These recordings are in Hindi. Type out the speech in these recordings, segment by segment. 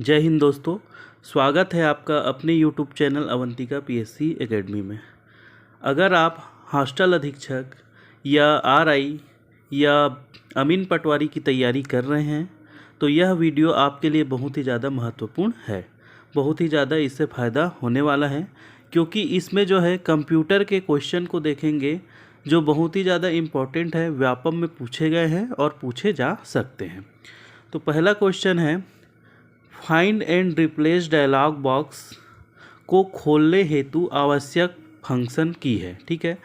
जय हिंद दोस्तों। स्वागत है आपका अपने YouTube channel Avantika PSC academy में। अगर आप हॉस्टल अधीक्षक या आरआई या अमीन पटवारी की तैयारी कर रहे हैं तो यह वीडियो आपके लिए बहुत ही ज़्यादा महत्वपूर्ण है। बहुत ही ज़्यादा इससे फ़ायदा होने वाला है क्योंकि इसमें जो है कंप्यूटर के क्वेश्चन को देखेंगे जो बहुत ही ज़्यादा इम्पोर्टेंट है, व्यापम में पूछे गए हैं और पूछे जा सकते हैं। तो पहला क्वेश्चन है, find and replace dialog box को खोलने हेतु आवश्यक फंक्शन की है। ठीक है,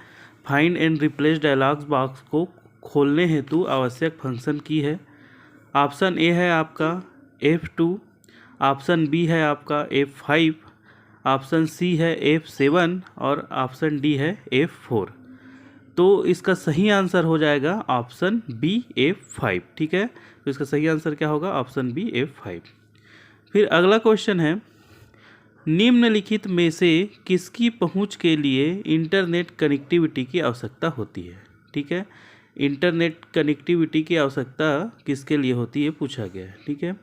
find and replace dialog box को खोलने हेतु आवश्यक फंक्शन की है। ऑप्शन ए है आपका F2, ऑप्शन बी है आपका F5, ऑप्शन सी है F7 और ऑप्शन डी है F4। तो इसका सही आंसर हो जाएगा ऑप्शन बी F5। ठीक है, तो इसका सही आंसर क्या होगा? Option B F5। फिर अगला क्वेश्चन है, निम्नलिखित में से किसकी पहुंच के लिए इंटरनेट कनेक्टिविटी की आवश्यकता होती है? ठीक है, इंटरनेट कनेक्टिविटी की आवश्यकता किसके लिए होती है पूछा गया है। ठीक है,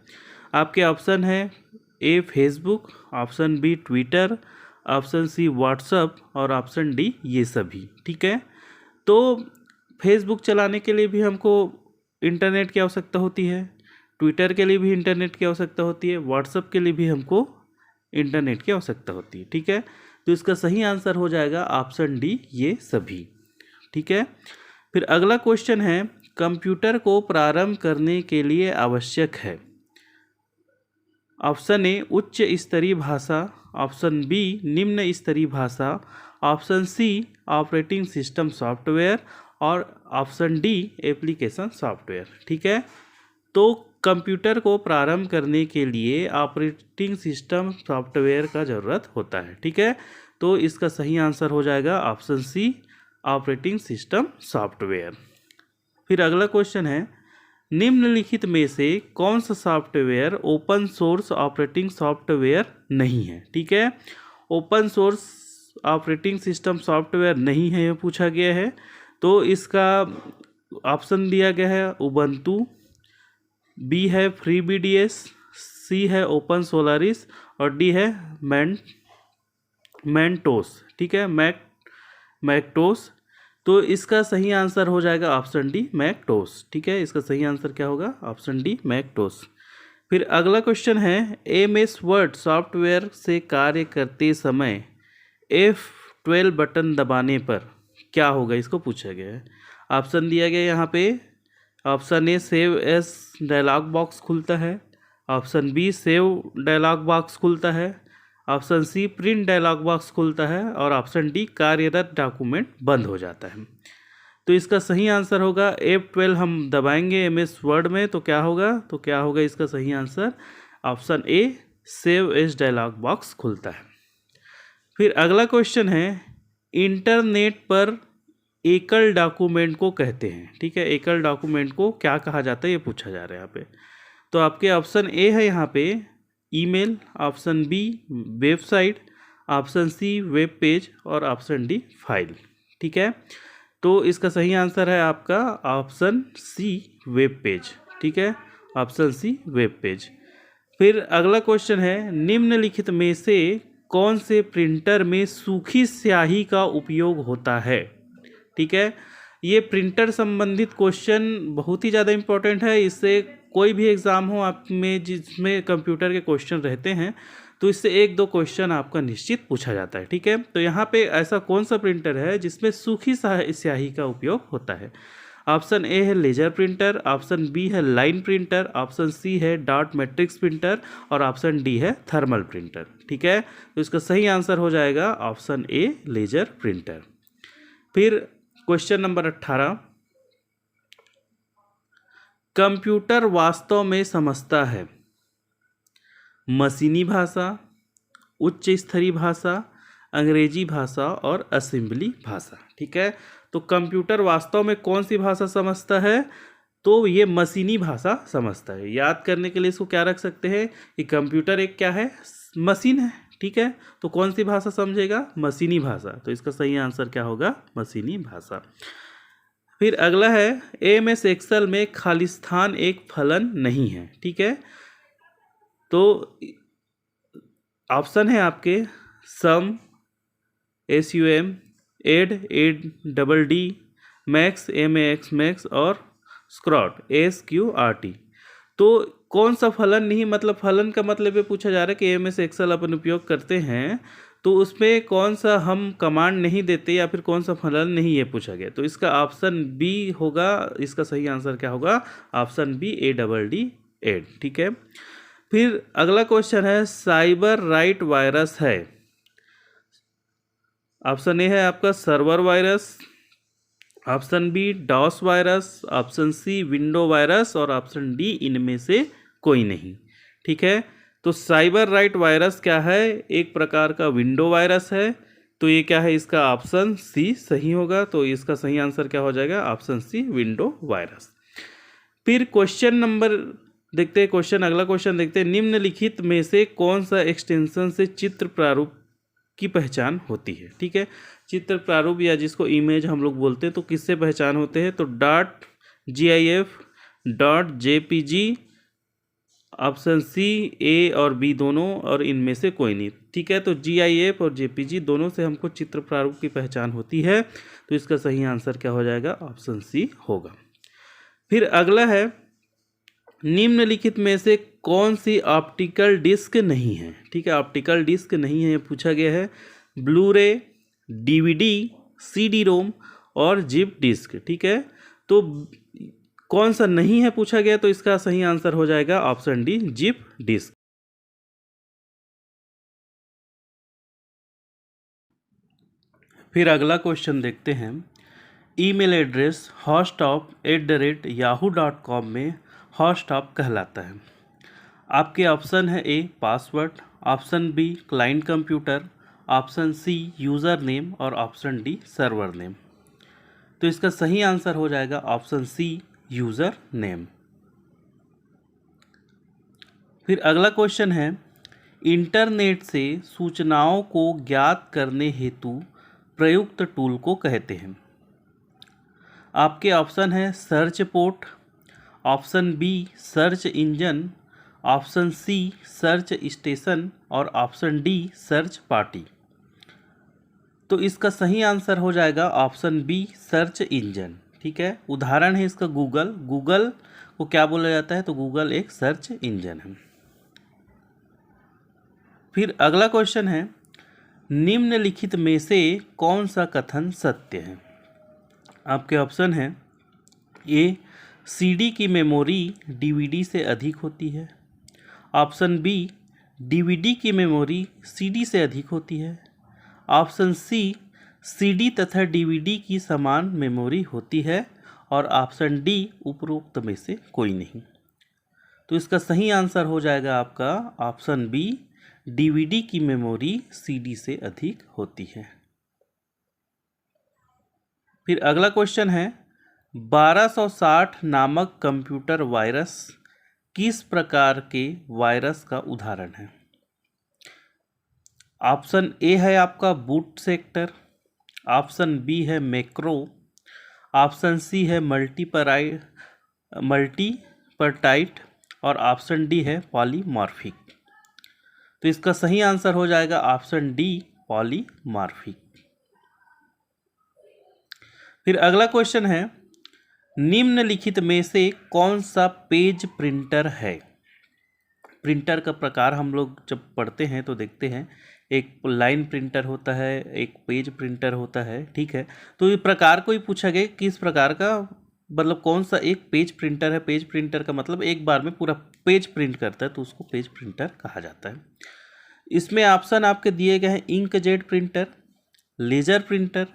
आपके ऑप्शन है A Facebook, option B Twitter, option C WhatsApp और ऑप्शन डी ये सभी। ठीक है, तो फेसबुक चलाने के लिए भी हमको इंटरनेट की आवश्यकता होती है, ट्विटर के लिए भी इंटरनेट की आवश्यकता होती है, व्हाट्सएप के लिए भी हमको इंटरनेट की आवश्यकता होती है। ठीक है, तो इसका सही आंसर हो जाएगा ऑप्शन डी ये सभी। ठीक है, फिर अगला क्वेश्चन है, कंप्यूटर को प्रारंभ करने के लिए आवश्यक है। ऑप्शन ए उच्च स्तरीय भाषा, ऑप्शन बी निम्न स्तरीय भाषा, option C operating system software और ऑप्शन डी एप्लीकेशन सॉफ्टवेयर। ठीक है, तो कंप्यूटर को प्रारंभ करने के लिए ऑपरेटिंग सिस्टम सॉफ्टवेयर का ज़रूरत होता है। ठीक है, तो इसका सही आंसर हो जाएगा option C operating system software. फिर अगला क्वेश्चन है, निम्नलिखित में से कौन सा software open source operating software नहीं है? ठीक है, open source operating system software नहीं है यह पूछा गया है। तो इसका ऑप्शन दिया गया है उबंटू, बी है FreeBSD, सी है ओपन सोलारिस और डी है मैंटोस। ठीक है, मैकटोस। तो इसका सही आंसर हो जाएगा ऑप्शन डी मैकटोस। ठीक है, इसका सही आंसर क्या होगा? Option D Macintosh. फिर अगला क्वेश्चन है, MS वर्ड सॉफ्टवेयर से कार्य करते समय F12 बटन दबाने पर क्या होगा? इसको पूछा गया है। ऑप्शन दिया गया यहाँ पे, option A save as dialog box खुलता है, option B save dialog box खुलता है, option C print dialog box खुलता है और ऑप्शन डी कार्यरत डॉक्यूमेंट बंद हो जाता है। तो इसका सही आंसर होगा F12 हम दबाएंगे MS वर्ड में तो क्या होगा? इसका सही answer option A save as dialog box खुलता है। फिर अगला क्वेश्चन है, इंटरनेट पर एकल डॉक्यूमेंट को कहते हैं। ठीक है, एकल डॉक्यूमेंट को क्या कहा जाता है ये पूछा जा रहा है यहाँ पे। तो आपके ऑप्शन ए है यहाँ पे email, option B website, option C web page और ऑप्शन डी फाइल। ठीक है, तो इसका सही आंसर है आपका ऑप्शन सी वेब पेज। ठीक है, ऑप्शन सी वेब पेज। फिर अगला क्वेश्चन है, निम्नलिखित में से कौन से प्रिंटर में सूखी स्याही का उपयोग होता है? ठीक है, ये प्रिंटर संबंधित क्वेश्चन बहुत ही ज़्यादा इम्पोर्टेंट है। इससे कोई भी एग्ज़ाम हो आप में जिसमें कंप्यूटर के क्वेश्चन रहते हैं तो इससे एक दो क्वेश्चन आपका निश्चित पूछा जाता है। ठीक है, तो यहाँ पे ऐसा कौन सा प्रिंटर है जिसमें सूखी स्याही का उपयोग होता है? ऑप्शन ए है लेजर प्रिंटर, ऑप्शन बी है लाइन प्रिंटर, ऑप्शन सी है डॉट मैट्रिक्स प्रिंटर और ऑप्शन डी है थर्मल प्रिंटर। ठीक है, तो इसका सही आंसर हो जाएगा ऑप्शन ए लेजर प्रिंटर। फिर क्वेश्चन नंबर 18, कंप्यूटर वास्तव में समझता है मशीनी भाषा, उच्च स्तरीय भाषा, अंग्रेजी भाषा और असेंबली भाषा। ठीक है, तो कंप्यूटर वास्तव में कौन सी भाषा समझता है? तो ये मशीनी भाषा समझता है। याद करने के लिए इसको क्या रख सकते हैं कि कंप्यूटर एक क्या है? मशीन है। ठीक है, तो कौन सी भाषा समझेगा? मशीनी भाषा। तो इसका सही आंसर क्या होगा? मशीनी भाषा। फिर अगला है, MS एक्सेल में खालिस्तान एक फलन नहीं है। ठीक है, तो ऑप्शन है आपके sum, SUM, add, ADD, max, MAX, max, और स्क्रॉट, SQRT। तो कौन सा फलन नहीं, मतलब फलन का मतलब ये पूछा जा रहा है कि MS एक्सेल अपन उपयोग करते हैं तो उसमें कौन सा हम कमांड नहीं देते या फिर कौन सा फलन नहीं, ये पूछा गया। तो इसका ऑप्शन बी होगा, इसका सही आंसर क्या होगा? Option B, ADD, add. ठीक है। फिर अगला क्वेश्चन है साइबर राइट वायरस है। ऑप्शन ए है आपका server virus, option B DOS virus, option C window virus, और ऑप्शन डी इनमें से कोई नहीं। ठीक है। तो साइबर राइट वायरस क्या है? एक प्रकार का विंडो वायरस है। तो ये क्या है? इसका ऑप्शन सी सही होगा। तो इसका सही आंसर क्या हो जाएगा? Option C, window virus. फिर क्वेश्चन नंबर देखते हैं, अगला क्वेश्चन देखते हैं। निम्नलिखित में से कौन सा एक्सटेंशन से चित्र प्रारूप की पहचान होती है? ठीक है। चित्र प्रारूप या जिसको इमेज हम लोग बोलते हैं, तो किससे पहचान होते हैं? तो .gif, .jpg, ऑप्शन सी, ए और बी दोनों, और इनमें से कोई नहीं। ठीक है। तो GIF और JPG दोनों से हमको चित्र प्रारूप की पहचान होती है। तो इसका सही आंसर क्या हो जाएगा? ऑप्शन सी होगा। फिर अगला है निम्नलिखित में से कौन सी ऑप्टिकल डिस्क नहीं है? ठीक है। ऑप्टिकल डिस्क नहीं है पूछा गया है। ब्लू-रे, DVD, CD-ROM और जिप डिस्क। ठीक है। तो कौन सा नहीं है पूछा गया, तो इसका सही आंसर हो जाएगा ऑप्शन डी, जिप डिस्क। फिर अगला क्वेश्चन देखते हैं। ईमेल एड्रेस hostop@yahoo.com में हॉटस्टॉप कहलाता है। आपके ऑप्शन है A password, option B client computer, option C user name, और ऑप्शन डी सर्वर नेम। तो इसका सही आंसर हो जाएगा ऑप्शन सी, यूज़र नेम। फिर अगला क्वेश्चन है इंटरनेट से सूचनाओं को ज्ञात करने हेतु प्रयुक्त टूल को कहते हैं। आपके ऑप्शन है search port, option B search engine, option C search station, और ऑप्शन डी सर्च पार्टी। तो इसका सही आंसर हो जाएगा ऑप्शन बी, सर्च इंजन। ठीक है। उदाहरण है इसका गूगल। गूगल को क्या बोला जाता है? तो गूगल एक सर्च इंजन है। फिर अगला क्वेश्चन है निम्नलिखित में से कौन सा कथन सत्य है? आपके ऑप्शन है ए CD की मेमोरी DVD से अधिक होती है, ऑप्शन बी DVD की मेमोरी CD से अधिक होती है, ऑप्शन सी CD तथा DVD की समान मेमोरी होती है, और ऑप्शन डी उपरोक्त में से कोई नहीं। तो इसका सही आंसर हो जाएगा आपका ऑप्शन बी, DVD की मेमोरी CD से अधिक होती है। फिर अगला क्वेश्चन है 1260 नामक कंप्यूटर वायरस किस प्रकार के वायरस का उदाहरण है? ऑप्शन ए है आपका बूट सेक्टर, ऑप्शन बी है मैक्रो, ऑप्शन सी है मल्टीपर्टाइट, और ऑप्शन डी है पॉलीमॉर्फिक। तो इसका सही आंसर हो जाएगा ऑप्शन डी, पॉलीमॉर्फिक। फिर अगला क्वेश्चन है निम्नलिखित में से कौन सा पेज प्रिंटर है? प्रिंटर का प्रकार हम लोग जब पढ़ते हैं तो देखते हैं, एक लाइन प्रिंटर होता है, एक पेज प्रिंटर होता है। ठीक है। तो ये प्रकार को ही पूछा गया किस प्रकार का, मतलब कौन सा एक पेज प्रिंटर है। पेज प्रिंटर का मतलब एक बार में पूरा पेज प्रिंट करता है, तो उसको पेज प्रिंटर कहा जाता है। इसमें ऑप्शन आपके दिए गए हैं inkjet printer, laser printer,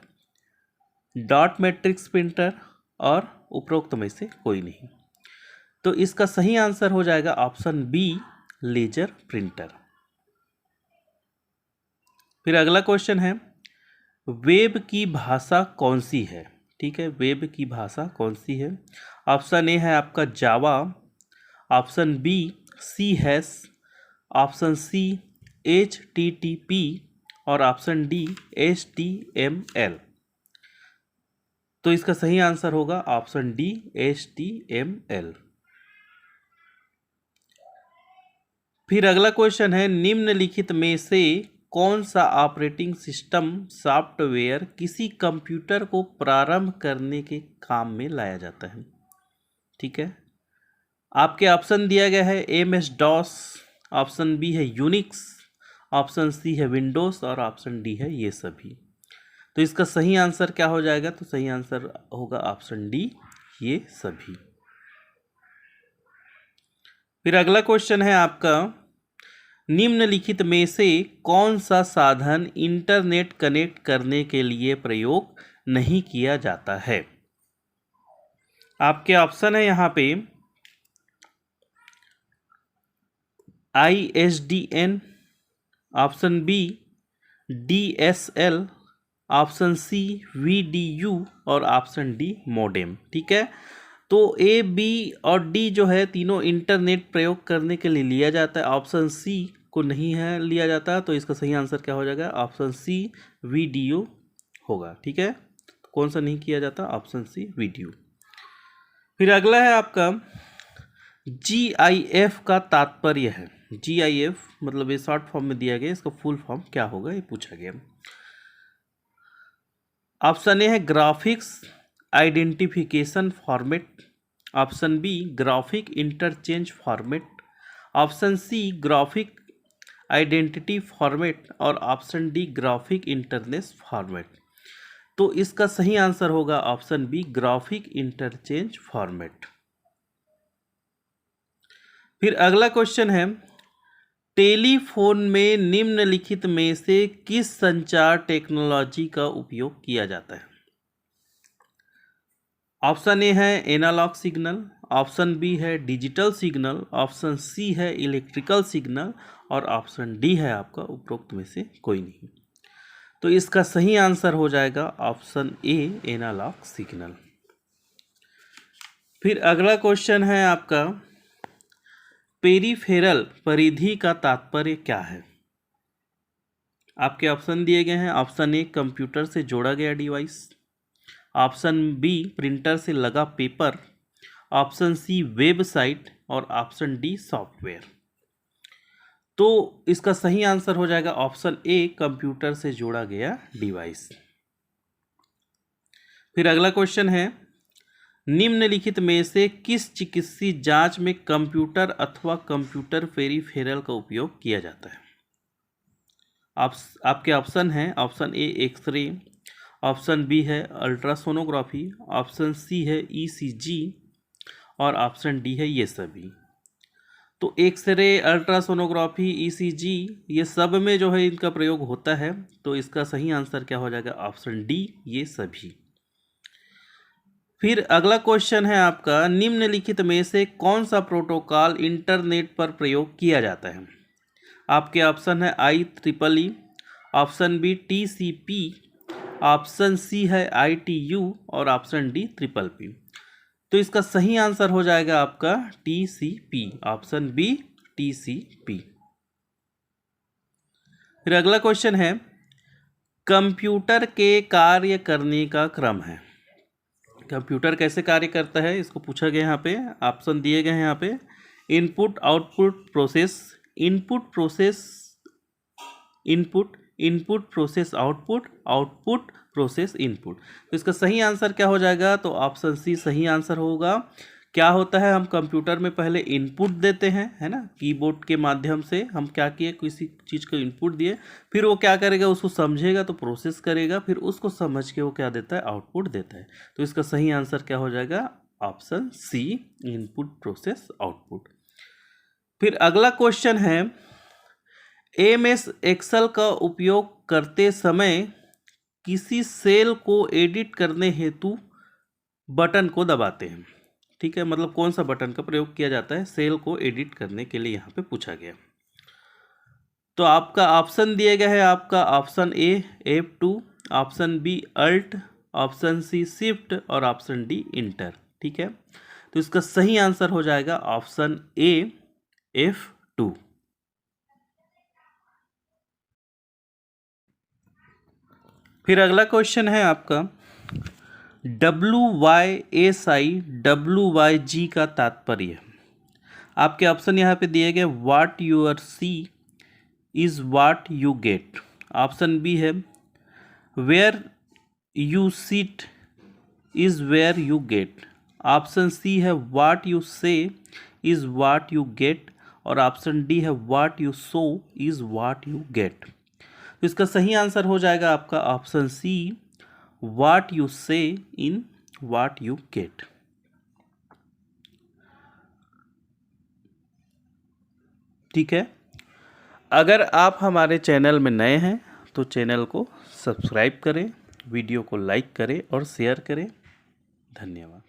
dot matrix printer, और उपरोक्त में से कोई नहीं। तो इसका सही आंसर हो जाएगा ऑप्शन बी, लेजर प्रिंटर। फिर अगला क्वेश्चन है वेब की भाषा कौन सी है? ठीक है। वेब की भाषा कौन सी है? ऑप्शन ए है आपका Java, option B C#, option C HTTP, और ऑप्शन डी HTML। तो इसका सही आंसर होगा ऑप्शन डी, HTML। फिर अगला क्वेश्चन है, निम्नलिखित में से कौन सा ऑपरेटिंग सिस्टम सॉफ्टवेयर किसी कंप्यूटर को प्रारंभ करने के काम में लाया जाता है? ठीक है, आपके ऑप्शन दिया गया है MS DOS, ऑप्शन बी है यूनिक्स, ऑप्शन सी है विंडोज़ और ऑप्शन डी है ये सभी। तो इसका सही आंसर क्या हो जाएगा? तो सही आंसर होगा ऑप्शन डी, ये सभी। फिर अगला क्वेश्चन है आपका, निम्नलिखित में से कौन सा साधन इंटरनेट कनेक्ट करने के लिए प्रयोग नहीं किया जाता है? आपके ऑप्शन है यहाँ पे ISDN, option B DSL, option C VDU और ऑप्शन डी मोडेम। ठीक है, तो A, B और D जो है तीनों इंटरनेट प्रयोग करने के लिए लिया जाता है, ऑप्शन सी को नहीं है लिया जाता। तो इसका सही आंसर क्या हो जाएगा? ऑप्शन सी VDU होगा। ठीक है, कौन सा नहीं किया जाता? Option C VDU। फिर अगला है आपका, GIF का तात्पर्य है। GIF मतलब ये शॉर्ट फॉर्म में दिया गया, इसका फुल फॉर्म क्या होगा ये पूछा गया। ऑप्शन ए है graphics identification format, option B graphic interchange format, option C graphic identity format और option D graphic internet format. तो इसका सही आंसर होगा option B graphic interchange format. फिर अगला क्वेश्चन है, टेलीफोन में निम्नलिखित में से किस संचार टेक्नोलॉजी का उपयोग किया जाता है? ऑप्शन ए है एनालॉग सिग्नल, ऑप्शन बी है डिजिटल सिग्नल, ऑप्शन सी है इलेक्ट्रिकल सिग्नल और ऑप्शन डी है आपका उपरोक्त में से कोई नहीं। तो इसका सही आंसर हो जाएगा ऑप्शन ए एनालॉग सिग्नल। फिर अगला क्वेश्चन है आपका, पेरिफेरल परिधि का तात्पर्य क्या है? आपके ऑप्शन दिए गए हैं, ऑप्शन ए कंप्यूटर से जोड़ा गया डिवाइस, ऑप्शन बी प्रिंटर से लगा पेपर, ऑप्शन सी वेबसाइट और ऑप्शन डी सॉफ्टवेयर। तो इसका सही आंसर हो जाएगा ऑप्शन ए कंप्यूटर से जोड़ा गया डिवाइस। फिर अगला क्वेश्चन है, निम्नलिखित में से किस चिकित्सीय जांच में कंप्यूटर अथवा कंप्यूटर पेरिफेरल का उपयोग किया जाता है? आपके ऑप्शन हैं, option A x-ray, option B है अल्ट्रासोनोग्राफी, ऑप्शन सी है ECG और ऑप्शन डी है ये सभी। तो एक्सरे, अल्ट्रासोनोग्राफी, ECG ये सब में जो है इनका प्रयोग होता है। तो इसका सही आंसर क्या हो जाएगा? ऑप्शन डी ये सभी। फिर अगला क्वेश्चन है आपका, निम्नलिखित में से कौन सा प्रोटोकॉल इंटरनेट पर प्रयोग किया जाता है? आपके ऑप्शन है IEEE, option B TCP, option C है ITU और ऑप्शन डी PPP। तो इसका सही आंसर हो जाएगा आपका TCP, ऑप्शन बी TCP। फिर अगला क्वेश्चन है, कंप्यूटर के कार्य करने का क्रम है। कंप्यूटर कैसे कार्य करता है इसको पूछा गया। यहाँ पे ऑप्शन दिए गए हैं, यहाँ पे input output process, input process input, input process output, output process input. तो इसका सही आंसर क्या हो जाएगा? तो ऑप्शन सी सही आंसर होगा। क्या होता है, हम कंप्यूटर में पहले इनपुट देते हैं, है ना, कीबोर्ड के माध्यम से हम क्या किए, किसी चीज़ को इनपुट दिए, फिर वो क्या करेगा, उसको समझेगा तो प्रोसेस करेगा, फिर उसको समझ के वो क्या देता है, आउटपुट देता है। तो इसका सही आंसर क्या हो जाएगा? Option C input process output. फिर अगला क्वेश्चन है, MS एक्सेल का उपयोग करते समय किसी सेल को एडिट करने हेतु बटन को दबाते हैं। ठीक है, मतलब कौन सा बटन का प्रयोग किया जाता है सेल को एडिट करने के लिए, यहाँ पे पूछा गया। तो आपका ऑप्शन दिए गए हैं, आपका option A F2, option B alt, option C shift और ऑप्शन डी इंटर। ठीक है, तो इसका सही आंसर हो जाएगा ऑप्शन ए F2। फिर अगला क्वेश्चन है आपका, WYSI WYG का तात्पर्य। आपके ऑप्शन यहाँ पे दिए गए, what your see is what you get. Option B है, where you sit is where you get. Option C है, what you say is what you get. और ऑप्शन डी है, what you saw is what you get. तो इसका सही आंसर हो जाएगा आपका ऑप्शन सी, व्हाट यू से इन व्हाट यू गेट। ठीक है, अगर आप हमारे चैनल में नए हैं तो चैनल को सब्सक्राइब करें, वीडियो को लाइक करें और शेयर करें। धन्यवाद।